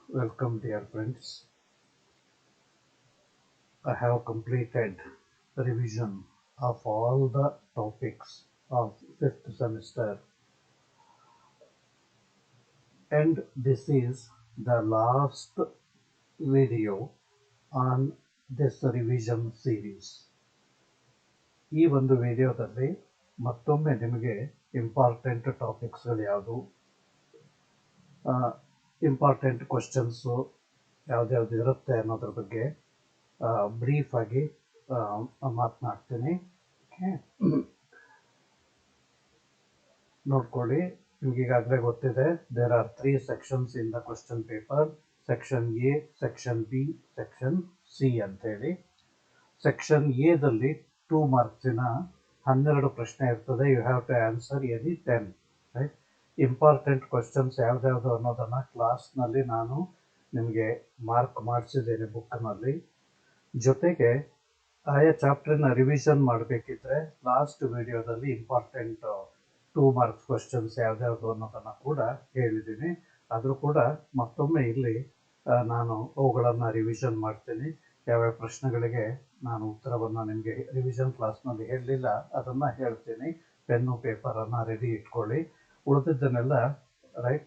Welcome, dear friends. I have completed revision of all the topics of fifth semester, and this is the last video on this revision series. ಈ ಒಂದು ವಿಡಿಯೋದಲ್ಲಿ ಮತ್ತೊಮ್ಮೆ ನಿಮಗೆ important ಟಾಪಿಕ್ಸ್ಗಳು ಯಾವುದು, important questions ಯಾವ್ದ್ಯಾವ್ದು ಇರುತ್ತೆ ಅನ್ನೋದ್ರ ಬಗ್ಗೆ ಬ್ರೀಫ್ ಆಗಿ ಮಾತನಾಡ್ತೀನಿ. ನೋಡ್ಕೊಳ್ಳಿ, ನಿಮ್ಗೆ ಈಗಾಗಲೇ ಗೊತ್ತಿದೆ, there are 3 sections in the question paper. Section A, section B, section C ಅಂತೇಳಿ. ಸೆಕ್ಷನ್ ಎದಲ್ಲಿ 2 ಮಾರ್ಕ್ಸಿನ 12 ಪ್ರಶ್ನೆ ಇರ್ತದೆ. You have to answer any 10, right? Important questions ಯಾವ್ದ್ಯಾವುದು ಅನ್ನೋದನ್ನು ಕ್ಲಾಸ್ನಲ್ಲಿ ನಾನು ನಿಮಗೆ ಮಾರ್ಕ್ ಮಾಡಿಸಿದ್ದೇನೆ ಬುಕ್ನಲ್ಲಿ. ಜೊತೆಗೆ ಆಯಾ ಚಾಪ್ಟರ್ನ ರಿವಿಷನ್ ಮಾಡಬೇಕಿದ್ರೆ ಲಾಸ್ಟ್ ವಿಡಿಯೋದಲ್ಲಿ ಇಂಪಾರ್ಟೆಂಟ್ 2 ಮಾರ್ಕ್ಸ್ ಕ್ವಶನ್ಸ್ ಯಾವ್ದ್ಯಾವುದು ಅನ್ನೋದನ್ನು ಕೂಡ ಹೇಳಿದ್ದೀನಿ. ಆದರೂ ಕೂಡ ಮತ್ತೊಮ್ಮೆ ಇಲ್ಲಿ ನಾನು ಅವುಗಳನ್ನು ರಿವಿಷನ್ ಮಾಡ್ತೀನಿ. ಯಾವ್ಯಾವ ಪ್ರಶ್ನೆಗಳಿಗೆ ನಾನು ಉತ್ತರವನ್ನು ನಿಮಗೆ ರಿವಿಷನ್ ಕ್ಲಾಸ್ನಲ್ಲಿ ಹೇಳಲಿಲ್ಲ ಅದನ್ನು ಹೇಳ್ತೀನಿ. ಪೆನ್ನು ಪೇಪರನ್ನು ರೆಡಿ ಇಟ್ಕೊಳ್ಳಿ. ಉಳಿದಿದ್ದನ್ನೆಲ್ಲ ರೈಟ್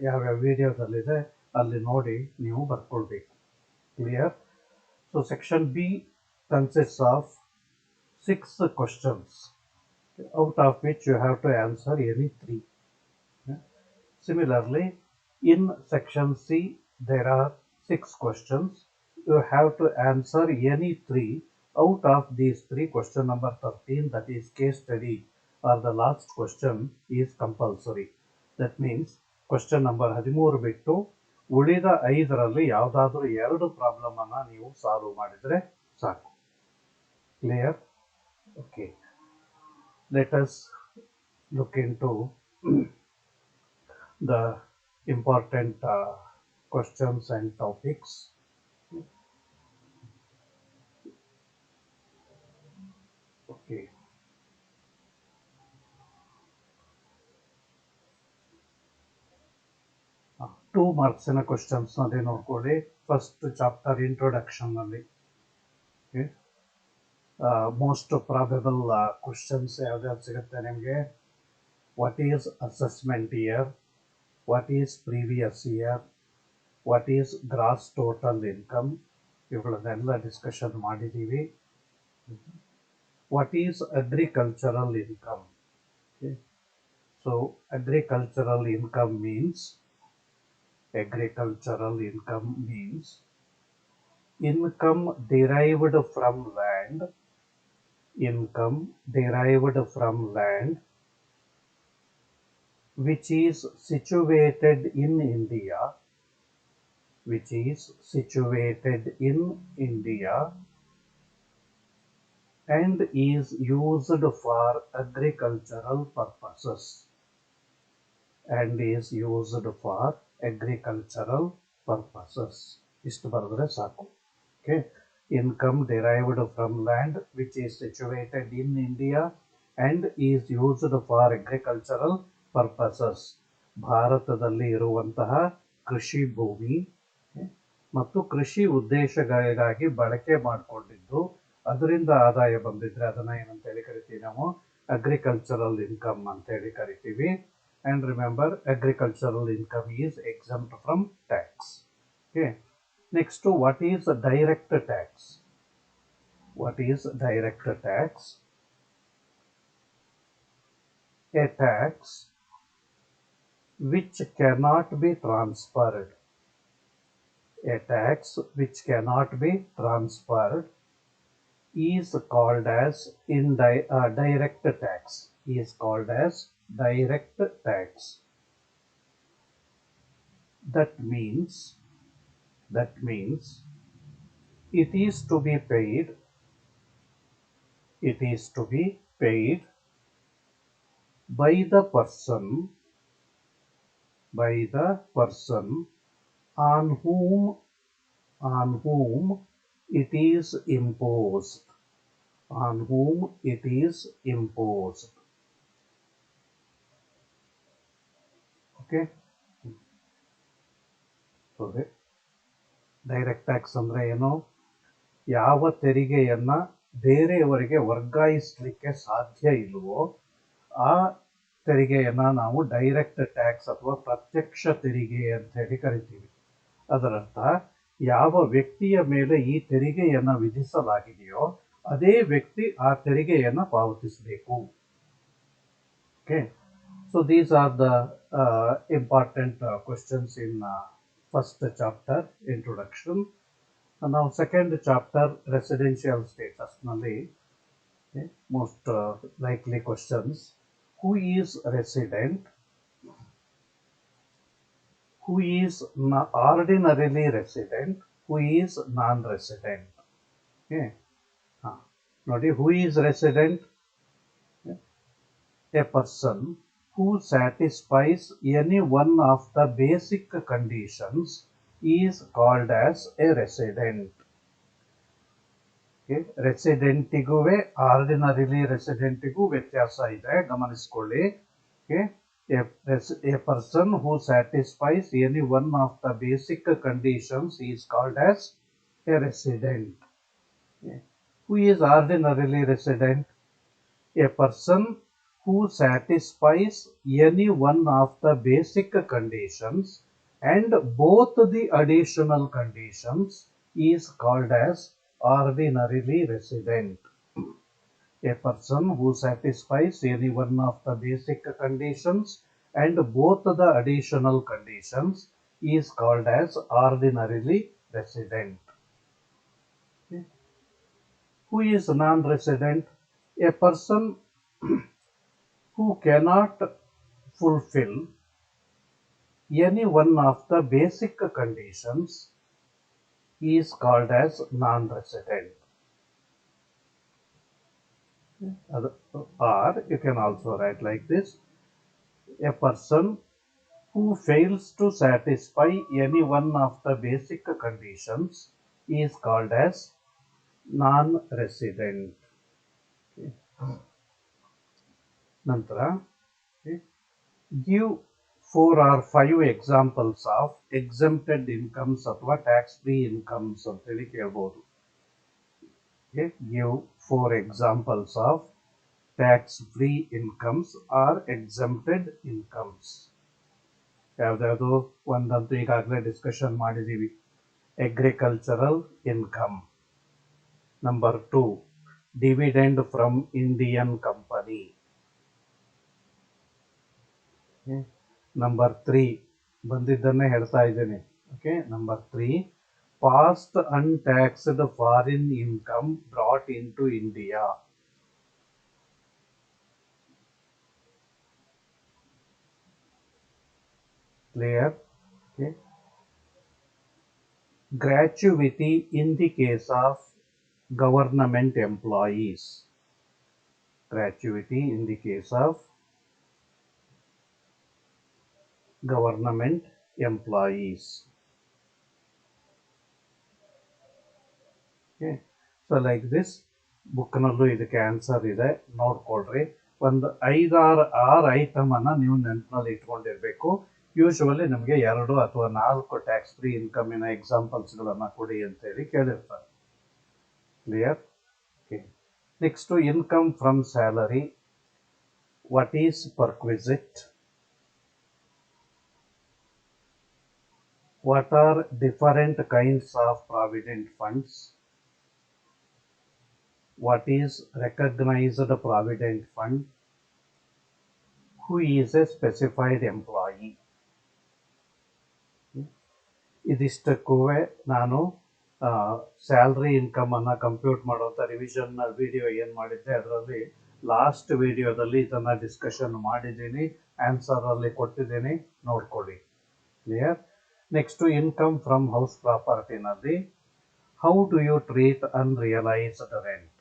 ಯಾವ್ಯಾವ ವಿಡಿಯೋದಲ್ಲಿದೆ ಅಲ್ಲಿ ನೋಡಿ ನೀವು ಬರ್ಕೊಳ್ಬೇಕು. Clear? So section B consists of 6 questions, out of which you have to answer any 3. Similarly, in section C there are 6 questions. You have to answer any 3 out of these 3. Question number 13, that is case study, or the last question, is compulsory. That means question number 13 ಬಿಟ್ಟು ಉಳಿದ 5ರಲ್ಲಿ ಯಾವುದಾದ್ರೂ 2 problem ಅನ್ನು ನೀವು solve ಮಾಡಿದರೆ ಸಾಕು. Clear? Okay. Let us look into the important questions and topics. Okay. Two marks in a questions ನಲ್ಲಿ ನೋಡ್ಕೊಳ್ಳಿ. First chapter introduction ನಲ್ಲಿ ಮೋಸ್ಟ್ ಪ್ರಾಬೆಬಲ್ ಕ್ವಶನ್ಸ್ ಯಾವ್ದಾವ್ದು ಸಿಗುತ್ತೆ ನಿಮಗೆ. What is assessment year, what is previous year, what is gross total income, ಇವುಗಳನ್ನೆಲ್ಲ discussion ಮಾಡಿದ್ದೀವಿ. What is agricultural income? So agricultural income means income derived from land, which is situated in India, and is used for agricultural purposes. ಇಷ್ಟು ಬರೆದ್ರೆ ಸಾಕು. Okay. Income derived from land which is situated in India and is used for agricultural purposes. ಭಾರತದಲ್ಲಿ ಇರುವಂತಹ ಕೃಷಿ ಭೂಮಿ ಮತ್ತು ಕೃಷಿ ಉದ್ದೇಶಗಳಿಗಾಗಿ ಬಳಕೆ ಮಾಡಿಕೊಂಡಿದ್ದು ಅದರಿಂದ ಆದಾಯ ಬಂದಿದ್ರೆ ಅದನ್ನ ಏನಂತೇಳಿ ಕರಿತೀವಿ ನಾವು? ಅಗ್ರಿಕಲ್ಚರಲ್ ಇನ್ಕಮ್ ಅಂತೇಳಿ ಕರಿತೀವಿ. And remember, agricultural income is exempt from tax. Okay. Next, what is direct tax? A tax which cannot be transferred. Is called as direct tax. That means it is to be paid by the person on whom it is imposed. Okay. So direct tax ಅಂದರೆ ಏನು? ಯಾವ ತೆರಿಗೆಯನ್ನು ಬೇರೆಯವರಿಗೆ ವರ್ಗಾಯಿಸಲಿಕ್ಕೆ ಸಾಧ್ಯ ಇಲ್ವೋ ಆ ತೆರಿಗೆಯನ್ನು ನಾವು ಡೈರೆಕ್ಟ್ ಟ್ಯಾಕ್ಸ್ ಅಥವಾ ಪ್ರತ್ಯಕ್ಷ ತೆರಿಗೆ ಅಂತ ಹೇಳಿ ಕರಿತೀವಿ. ಅದರರ್ಥ ಯಾವ ವ್ಯಕ್ತಿಯ ಮೇಲೆ ಈ ತೆರಿಗೆಯನ್ನು ವಿಧಿಸಲಾಗಿದೆಯೋ ಅದೇ ವ್ಯಕ್ತಿ ಆ ತೆರಿಗೆಯನ್ನು ಪಾವತಿಸಬೇಕು. Okay, so these are the important questions in first chapter introduction. ನಾವು ಸೆಕೆಂಡ್ ಚಾಪ್ಟರ್ ರೆಸಿಡೆನ್ಷಿಯಲ್ ಸ್ಟೇಟಸ್ ನಲ್ಲಿ most likely questions: who is resident, who is ordinarily resident, who is non-resident. Okay, ನೋಡಿ, who is resident? A person who satisfies any one of the basic conditions is called as a resident. ರೆಸಿಡೆಂಟಿಗೂ ordinarily ರೆಸಿಡೆಂಟಿಗೂ ವ್ಯತ್ಯಾಸ ಇದೆ, ಗಮನಿಸ್ಕೊಳ್ಳಿ. A person who satisfies any one of the basic conditions is called as a resident. Who is ordinarily resident? A person who satisfies any one of the basic conditions and both the additional conditions is called as ordinarily resident. A person who satisfies any one of the basic conditions and both the additional conditions is called as ordinarily resident. Okay. Who is non-resident? A person who cannot fulfill any one of the basic conditions is called as non-resident. Or you can also write like this: a person who fails to satisfy any one of the basic conditions is called as non-resident. Nantara, give 4 or 5 examples of exempted incomes ಅಥವಾ tax free incomes ಅಂತೇಳಿ ಕೇಳ್ಬೋದು. Give 4 examples of tax free incomes are exempted incomes. ಯಾವ್ದಾವುದು? ಒಂದಂತೂ ಈಗಾಗಲೇ discussion ಮಾಡಿದ್ದೀವಿ, agricultural income. Number 2, dividend from Indian company. Number 3 ಬಂದಿದ್ದನ್ನೇ ಹೇಳ್ತಾ ಇದ್ದೇನೆ. Okay, number 3, past untaxed foreign income brought in to India. Clear? Okay. Gratuity in the case of government employees. Gratuity in the case of government employees. Okay, so like this book ನಲ್ಲೂ ಇದಕ್ಕೆ answer ಇದೆ, ನೋಡ್ಕೊಳ್ರಿ. ಒಂದು 5-6 item ಅನ್ನ ನೀವು ನೆನಪಿನಲ್ಲಿ ಇಟ್ಕೊಂಡಿರ್ಬೇಕು. Usually ನಮಗೆ 2 ಅಥವಾ 4 tax free ಇನ್ಕಮಿನ examples ಗಳನ್ನ ಕೊಡಿ ಅಂತ ಹೇಳಿ ಕೇಳಿರ್ತಾರೆ. Clear? Okay. Next, income from salary. What is perquisite? What are different kinds of provident funds? What is recognized provident fund? Who is a specified employee? ಇದಿಷ್ಟಕ್ಕೂ ನಾನು ಸ್ಯಾಲ್ರಿ ಇನ್ಕಮ್ ಅನ್ನ compute ಮಾಡುವಂಥ revision video ಏನು ಮಾಡಿದ್ದೆ ಅದರಲ್ಲಿ last ವಿಡಿಯೋದಲ್ಲಿ ಇದನ್ನ discussion ಮಾಡಿದ್ದೀನಿ, answer ಅಲ್ಲಿ ಕೊಟ್ಟಿದ್ದೀನಿ, ನೋಡ್ಕೊಳ್ಳಿ. Clear? Next, income from house ಪ್ರಾಪರ್ಟಿನಲ್ಲಿ how do you treat unrealised rent?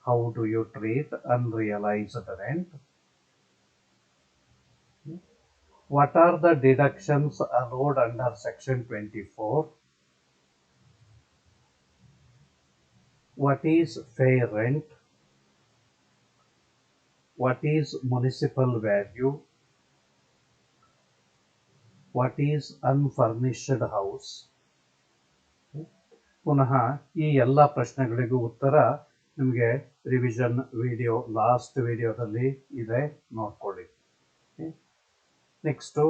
How do you treat unrealised rent? What are the deductions allowed under section 24? What is fair rent? What is municipal value? What is unfurnished house? ಪುನಃ ಈ ಎಲ್ಲ ಪ್ರಶ್ನೆಗಳಿಗೂ ಉತ್ತರ ನಿಮಗೆ revision video last ವಿಡಿಯೋದಲ್ಲಿ ಇದೆ, ನೋಡ್ಕೊಳ್ಳಿ. Next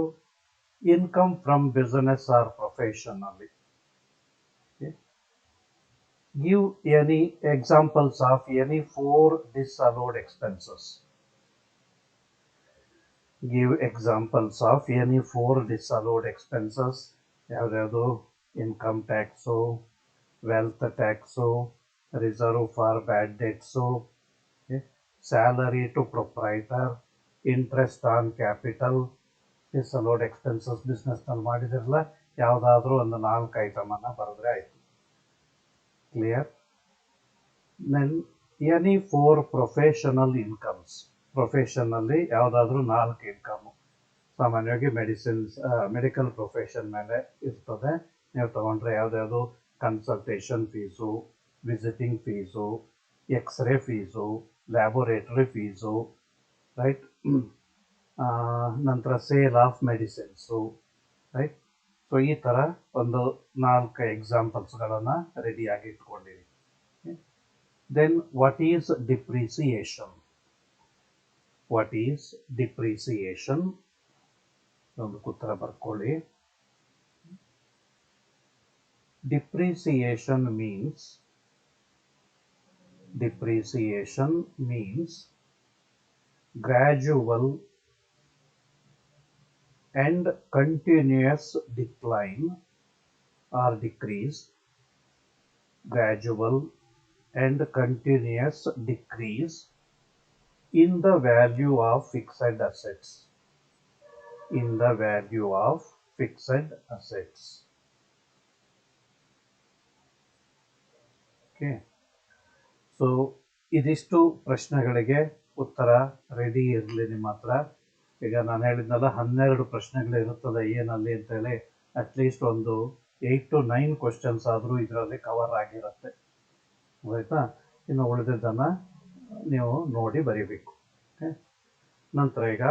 income from business or profession ಅಲ್ಲಿ give any examples of any 4 disallowed expenses. Give examples of any 4 disallowed expenses. ಯಾವ್ದು income tax, wealth tax, reserve for bad debts, salary to proprietor, interest on capital. Disallowed expenses ಬಿಸ್ನೆಸ್ನಲ್ಲಿ ಮಾಡಿದಿರಲ್ಲ, ಯಾವುದಾದ್ರೂ ಒಂದು 4 ಐಟಮನ್ನು ಬರೆದ್ರೆ ಆಯಿತು. Clear? Then any 4 professional incomes. ಪ್ರೊಫೆಷನಲ್ಲಿ ಯಾವುದಾದ್ರೂ 4 ಇನ್ಕಮು, ಸಾಮಾನ್ಯವಾಗಿ ಮೆಡಿಕಲ್ ಪ್ರೊಫೆಷನ್ ಮೇಲೆ ಇರ್ತದೆ. ನೀವು ತಗೊಂಡ್ರೆ ಯಾವುದ್ಯಾವುದು consultation fees, visiting fees, x-ray fees, laboratory fees, right. ನಂತರ sale of medicines, right. So ಈ ಥರ ಒಂದು 4 ಎಕ್ಸಾಂಪಲ್ಸ್ಗಳನ್ನು ರೆಡಿಯಾಗಿ ಇಟ್ಕೊಂಡಿರಿ. Then what is depreciation? What is depreciation? ಒಂದು ಉತ್ತರ ಬರ್ಕೊಳ್ಳಿ. Depreciation means gradual and continuous decline or decrease, gradual and continuous decrease in the value of fixed assets, in the value of fixed assets. Okay, so ಇದಿಷ್ಟು ಪ್ರಶ್ನೆಗಳಿಗೆ ಉತ್ತರ ready ಇರಲಿ ನಿಮ್ಮ ಹತ್ರ. ಈಗ ನಾನು ಹೇಳಿದ್ನಲ್ಲ 12 ಪ್ರಶ್ನೆಗಳು ಇರುತ್ತದೆ ಏನಲ್ಲಿ ಅಂತೇಳಿ, ಅಟ್ಲೀಸ್ಟ್ ಒಂದು 8 to 9 ಕ್ವಶನ್ಸ್ ಆದರೂ ಇದರಲ್ಲಿ ಕವರ್ ಆಗಿರುತ್ತೆ, ಆಯಿತಾ? ಇನ್ನು ಉಳಿದಿದ್ದನ್ನು ನೀವು ನೋಡಿ ಬರೀಬೇಕು. ನಂತರ ಈಗ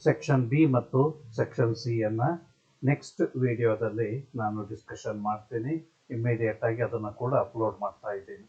ಸೆಕ್ಷನ್ ಬಿ ಮತ್ತು ಸೆಕ್ಷನ್ ಸಿ ಅನ್ನು ನೆಕ್ಸ್ಟ್ ವಿಡಿಯೋದಲ್ಲಿ ನಾನು ಡಿಸ್ಕಷನ್ ಮಾಡ್ತೀನಿ. ಇಮ್ಮಿಡಿಯೇಟಾಗಿ ಅದನ್ನು ಕೂಡ ಅಪ್ಲೋಡ್ ಮಾಡ್ತಾ ಇದ್ದೀನಿ.